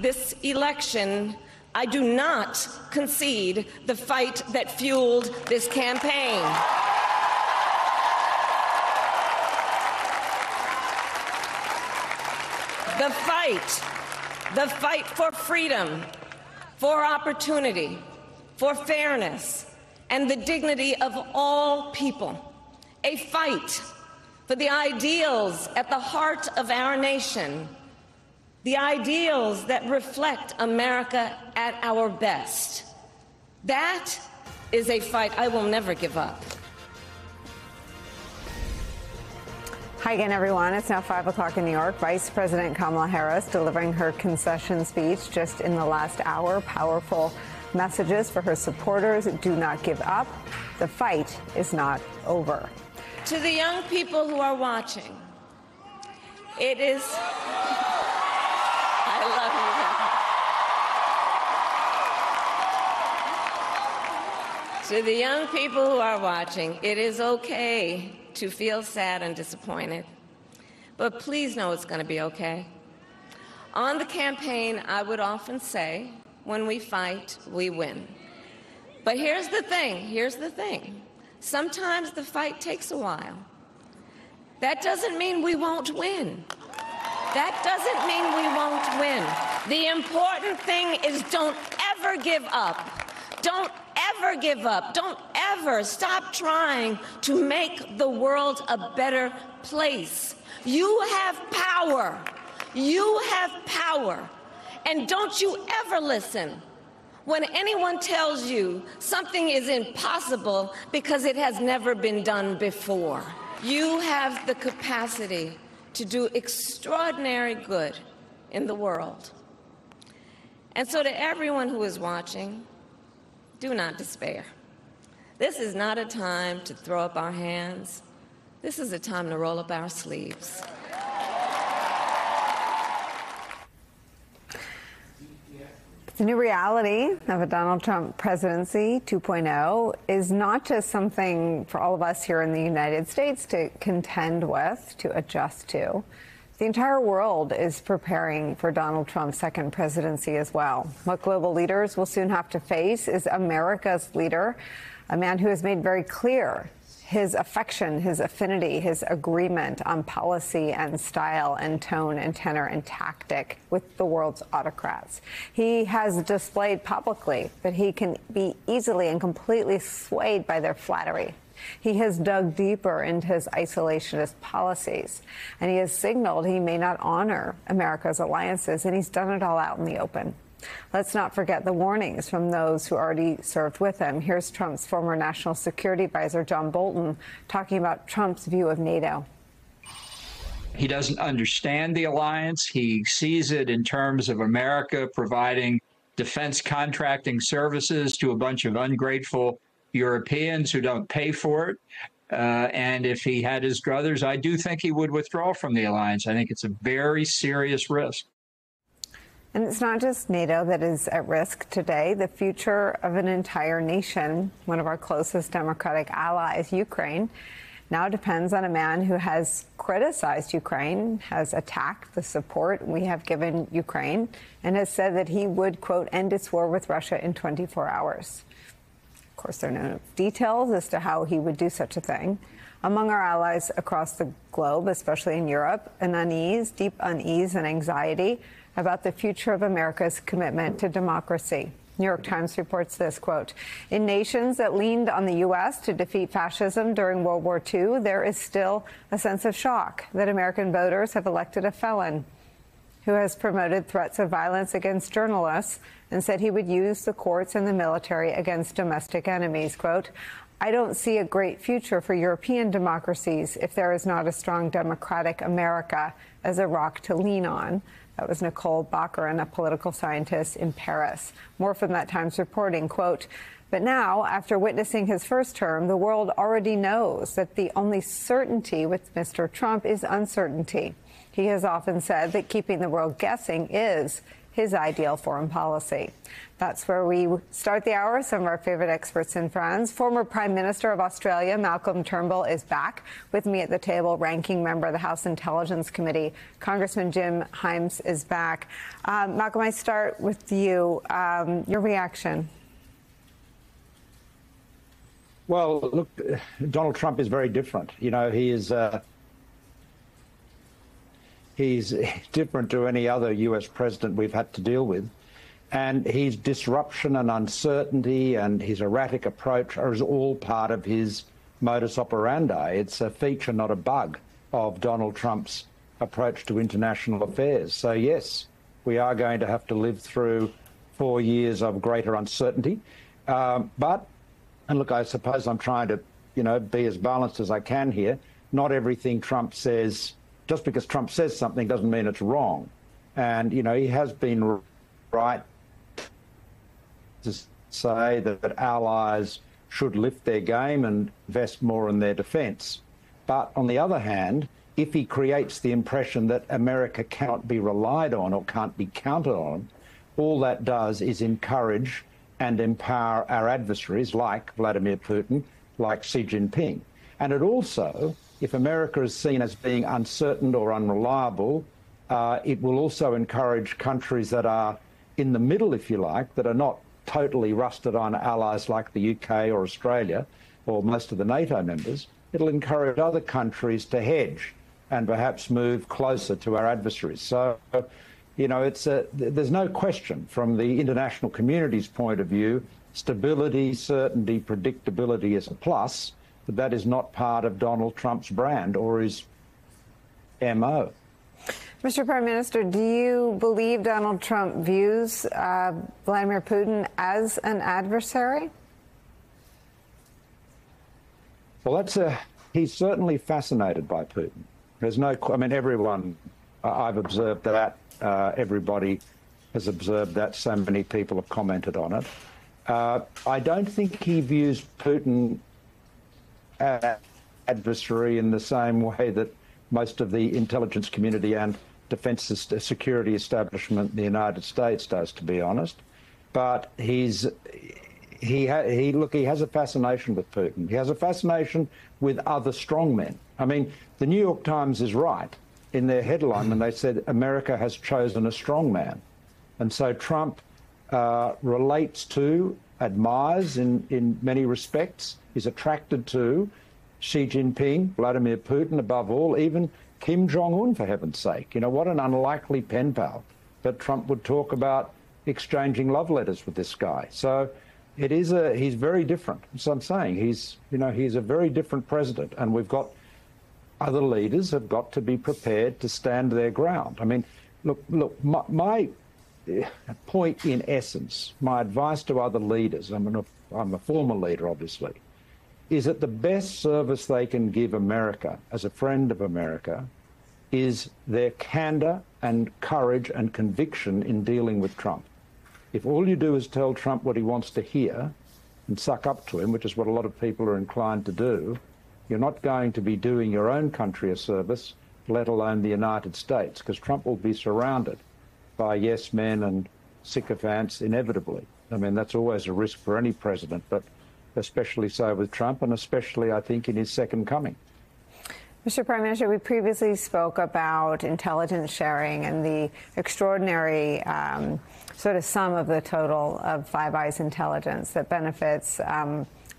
this election, I do not concede the fight that fueled this campaign. The fight for freedom, for opportunity, for fairness, and the dignity of all people. A fight for the ideals at the heart of our nation, the ideals that reflect America at our best. That is a fight I will never give up. Hi again, everyone. It's now 5 o'clock in New York. Vice President Kamala Harris delivering her concession speech just in the last hour. Powerful messages for her supporters. Do not give up. The fight is not over. To the young people who are watching, it is... I love you. To the young people who are watching, it is okay to feel sad and disappointed, but please know it's going to be okay. On the campaign, I would often say, when we fight, we win. But here's the thing. Sometimes the fight takes a while. That doesn't mean we won't win. That doesn't mean we won't win. The important thing is don't ever give up. Don't ever give up. Don't ever stop trying to make the world a better place. You have power. You have power. And don't you ever listen when anyone tells you something is impossible because it has never been done before. You have the capacity to do extraordinary good in the world. And so to everyone who is watching, do not despair. This is not a time to throw up our hands. This is a time to roll up our sleeves. The new reality of a Donald Trump presidency 2.0 is not just something for all of us here in the United States to contend with, to adjust to. The entire world is preparing for Donald Trump's second presidency as well. What global leaders will soon have to face is America's leader, a man who has made very clear his affection, his affinity, his agreement on policy and style and tone and tenor and tactic with the world's autocrats. He has displayed publicly that he can be easily and completely swayed by their flattery. He has dug deeper into his isolationist policies, and he has signaled he may not honor America's alliances, and he's done it all out in the open. Let's not forget the warnings from those who already served with him. Here's Trump's former national security advisor, John Bolton, talking about Trump's view of NATO. He doesn't understand the alliance. He sees it in terms of America providing defense contracting services to a bunch of ungrateful Europeans who don't pay for it. And if he had his druthers, I do think he would withdraw from the alliance. I think it's a very serious risk. And it's not just NATO that is at risk today. The future of an entire nation, one of our closest democratic allies, Ukraine, now depends on a man who has criticized Ukraine, has attacked the support we have given Ukraine, and has said that he would, quote, end its war with Russia in 24 hours. Of course, there are no details as to how he would do such a thing. Among our allies across the globe, especially in Europe, an unease, deep unease and anxiety about the future of America's commitment to democracy. New York Times reports this, quote, in nations that leaned on the U.S. to defeat fascism during World War II, there is still a sense of shock that American voters have elected a felon who has promoted threats of violence against journalists and said he would use the courts and the military against domestic enemies. Quote, I don't see a great future for European democracies if there is not a strong democratic America as a rock to lean on. That was Nicole Bachran, a political scientist in Paris. More from that Times reporting, quote, but now, after witnessing his first term, the world already knows that the only certainty with Mr. Trump is uncertainty. He has often said that keeping the world guessing is his ideal foreign policy. That's where we start the hour. Some of our favorite experts and friends. Former Prime Minister of Australia, Malcolm Turnbull, is back with me at the table. Ranking member of the House Intelligence Committee, Congressman Jim Himes, is back. Malcolm, I start with you. Your reaction. Well, look, Donald Trump is very different. You know, he's different to any other US president we've had to deal with. And his disruption and uncertainty and his erratic approach is all part of his modus operandi. It's a feature, not a bug, of Donald Trump's approach to international affairs. So, yes, we are going to have to live through 4 years of greater uncertainty. And look, I suppose I'm trying to, be as balanced as I can here. Not everything Trump says, just because Trump says something doesn't mean it's wrong. And, he has been right to say that allies should lift their game and invest more in their defence. But on the other hand, if he creates the impression that America cannot be relied on or can't be counted on, all that does is encourage and empower our adversaries like Vladimir Putin, like Xi Jinping. And it also, if America is seen as being uncertain or unreliable, it will also encourage countries that are in the middle, if you like, that are not totally rusted on allies like the UK or Australia or most of the NATO members. It'll encourage other countries to hedge and perhaps move closer to our adversaries. So, there's no question from the international community's point of view, stability, certainty, predictability is a plus, but that is not part of Donald Trump's brand or his MO. Mr. Prime Minister, do you believe Donald Trump views Vladimir Putin as an adversary? Well, he's certainly fascinated by Putin. There's no, everyone, I've observed that. Everybody has observed that. So many people have commented on it. I don't think he views Putin as adversary in the same way that most of the intelligence community and defense security establishment in the United States does, to be honest. But he has a fascination with Putin. He has a fascination with other strongmen. The New York Times is right in their headline when they said America has chosen a strongman. And so Trump relates to, admires in many respects, is attracted to Xi Jinping, Vladimir Putin above all, even Kim Jong-un, for heaven's sake. What an unlikely pen pal that Trump would talk about exchanging love letters with this guy. So he's very different. So I'm saying he's a very different president, and other leaders have got to be prepared to stand their ground. Look, my point in essence, my advice to other leaders, I'm a former leader, obviously, is that the best service they can give America as a friend of America is their candor and courage and conviction in dealing with Trump. If all you do is tell Trump what he wants to hear and suck up to him, which is what a lot of people are inclined to do, you're not going to be doing your own country a service, let alone the United States, because Trump will be surrounded by yes men and sycophants inevitably. That's always a risk for any president, but especially so with Trump, and especially, I think, in his second coming. Mr. Prime Minister, we previously spoke about intelligence sharing and the extraordinary sort of sum of the total of Five Eyes intelligence that benefits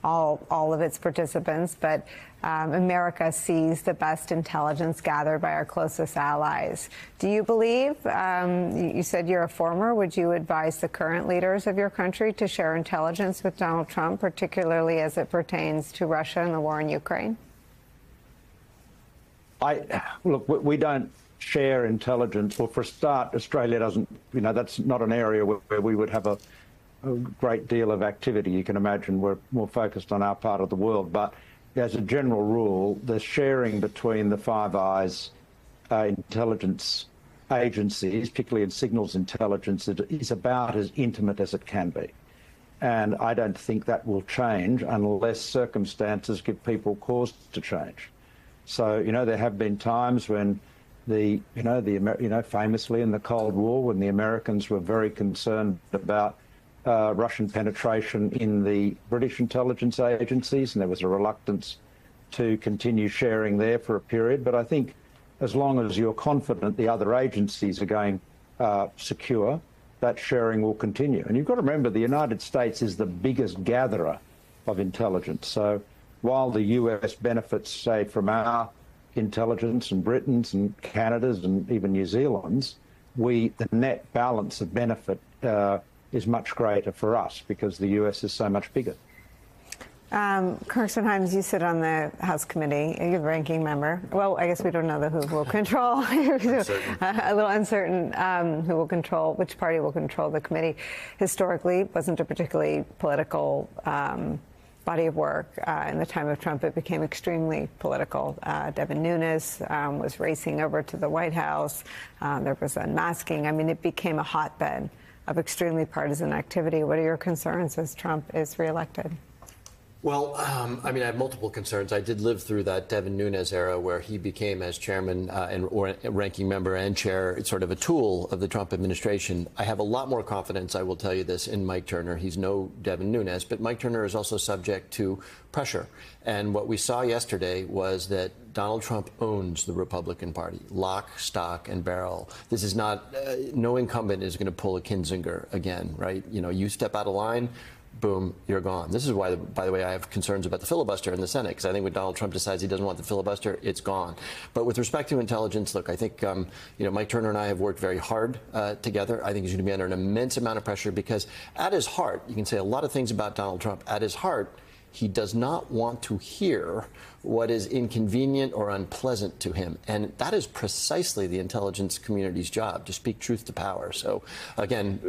all of its participants, but America sees the best intelligence gathered by our closest allies. Do you believe, you said you're a former, would you advise the current leaders of your country to share intelligence with Donald Trump, particularly as it pertains to Russia and the war in Ukraine? Look, we don't share intelligence. Well, for a start, Australia doesn't, that's not an area where we would have a great deal of activity. You can imagine we're more focused on our part of the world. But as a general rule, the sharing between the Five Eyes intelligence agencies, particularly in signals intelligence, is about as intimate as it can be. And I don't think that will change unless circumstances give people cause to change. So, there have been times when famously in the Cold War, when the Americans were very concerned about Russian penetration in the British intelligence agencies, and there was a reluctance to continue sharing there for a period. But I think as long as you're confident the other agencies are going secure, that sharing will continue. And you've got to remember, the United States is the biggest gatherer of intelligence. So while the US benefits, say, from our intelligence, and Britain's and Canada's and even New Zealand's, the net balance of benefit is much greater for us because the US is so much bigger. Congressman Hynes, you sit on the House committee. You're the ranking member. Well, I guess we don't know who will control. A little uncertain who will control, which party will control the committee. Historically, it wasn't a particularly political body of work. In the time of Trump, it became extremely political. Devin Nunes was racing over to the White House. There was unmasking. I mean, it became a hotbed of extremely partisan activity. What are your concerns as Trump is reelected? Well, I mean, I have multiple concerns. I did live through that Devin Nunes era where he became, as chairman or ranking member and chair, sort of a tool of the Trump administration. I have a lot more confidence, I will tell you this, in Mike Turner. He's no Devin Nunes, but Mike Turner is also subject to pressure. And what we saw yesterday was that Donald Trump owns the Republican Party, lock, stock, and barrel. This is not, no incumbent is going to pull a Kinzinger again, right? You know, you step out of line, boom, you're gone. This is why, by the way, I have concerns about the filibuster in the Senate, because I think when Donald Trump decides he doesn't want the filibuster, it's gone. But with respect to intelligence, look, I think, Mike Turner and I have worked very hard together. I think he's going to be under an immense amount of pressure because at his heart, you can say a lot of things about Donald Trump. At his heart, he does not want to hear what is inconvenient or unpleasant to him. And that is precisely the intelligence community's job, to speak truth to power. So, again,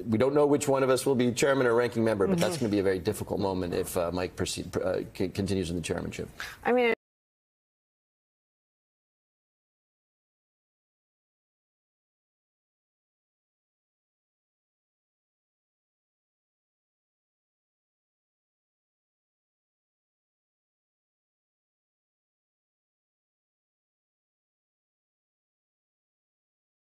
we don't know which one of us will be chairman or ranking member, but that's going to be a very difficult moment if Mike continues in the chairmanship. I mean,